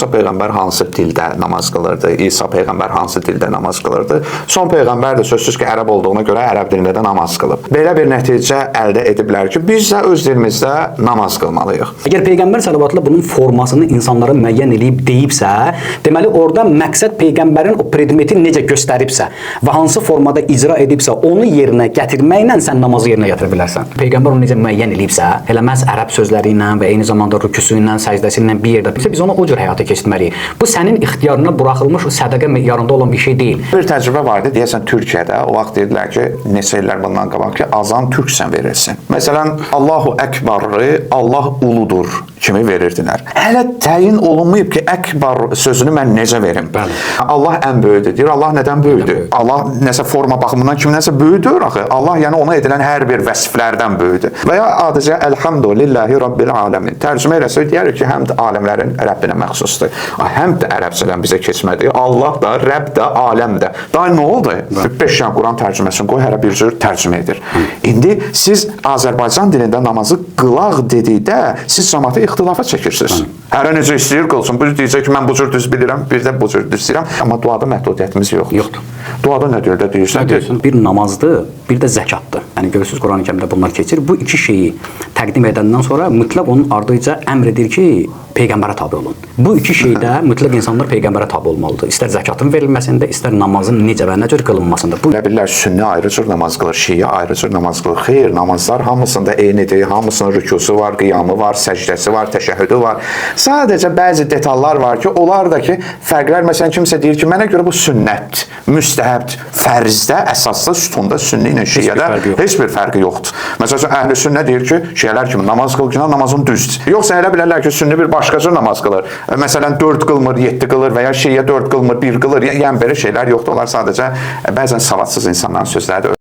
Musa peyğəmbər hansı dildə namaz qılırdı? İsa peyğəmbər hansı dildə namaz qılırdı? Son peyğəmbər də sözsüz ki, ərəb olduğuna görə ərəb dilində də namaz qılıb. Belə bir nəticə əldə ediblər ki, biz də öz dilimizdə namaz qılmalıyıq. Əgər peyğəmbər sallallahu bunun formasını insanlara müəyyən edib deyibsə, deməli orada məqsəd peyğəmbərin o predmeti necə göstəribsə və hansı formada icra edibsə, onu yerinə gətirməklə sən namazı yerinə gətirə bilərsən. Peyğəmbər onu necə müəyyən edibsə, elə məhz ərəb sözləri ilə və eyni zamanda rüküsü ilə, səcdəsi ilə bir yerdə biz onu o cür həyata keçirməliyik. Bu sənin ixtiyarına buraxılmış sədaqə meyarında olan bir şey deyil. Bir təcrübə vardı, deyəsən Türkiyədə o vaxt dedilər ki, neçə illər bundan qabaq ki, azan türksən verilsin. Məsələn, Allahu Əkbarı, Allah uludur kimi verirdilər. Hələ təyin olunmayıb ki, Əkbar sözünü mən necə verim? Bəli. Allah ən böyükdür. Deyir, Allah nədən böyükdür? Allah nəsə forma baxımından kiminəsə böyükdür axı. Allah yəni ona edilən hər bir vəsiflərdən böyükdür. Və ya adicə Elhamdülillahi Rabbil Aləmin. Tərcümə eləsə deyərik ki, həm də aləmlərin Rəbbinə məxsusdur. Həm də ərəbcədən bizə keçmədi. Allah da, Rəbb də, aləm də. Daha nə oldu? 5 dənə Quran tərcüməsini qoy, hərə bir cür tərcümə edir. İndi siz Azərbaycan dilində namazı qılaq dedikdə siz cəmaatı ixtilafa çəkirsiniz. Hərə necə istəyir qılsın. Bir deyəcək ki, mən bu cür düz bilirəm, bir də bu cür düz istəyirəm. Amma duada məhdudiyyətimiz yoxdur. Duada nə deyir də deyirsən? Bir namazdır, bir də zəkatdır. Yəni görürsüz Quran-ı Kərimdə bunlar keçir. Bu iki şeyi təqdim edəndən sonra mütləq onun ardıca əmr edir ki, peyğəmbərə tabe olun. Bu iki şeydə mütləq insanlar peyğəmbərə tabe olmalıdır. İstər zəkatın verilməsində, istər namazın necə və nə cür qılınmasında. Bu bilirlər sünni ayrı cür namaz qılır, şiə ayrı cür namaz qılır. Xeyr, namazlar hamısında eynidir. Hamısının rükusu var, qiyamı var, səcdəsi var, təşəhhüdü var. Sadəcə bəzi detallar var ki, onlar da ki, fərqlər. Məsələn, kimsə deyir ki, mənə görə bu sünnət, müstəhəb, fərzdə, əsasda, sütunda, sünni ilə şiədə heç bir fərqi yoxdur. Məsələn, əhl-i sünnə deyir ki, şiələr kimi namaz qıl ki, namazın düzdür. Yoxsa elə bilərlər ki, sünni bir başqa cür namaz qılır. Məsələn, 4 qılmır, 7 qılır və ya şiə 4 qılmır, 1 qılır. Yəni belə şeylər yoxdur. Onlar sadəcə bəzən savadsız insanların sözləridir.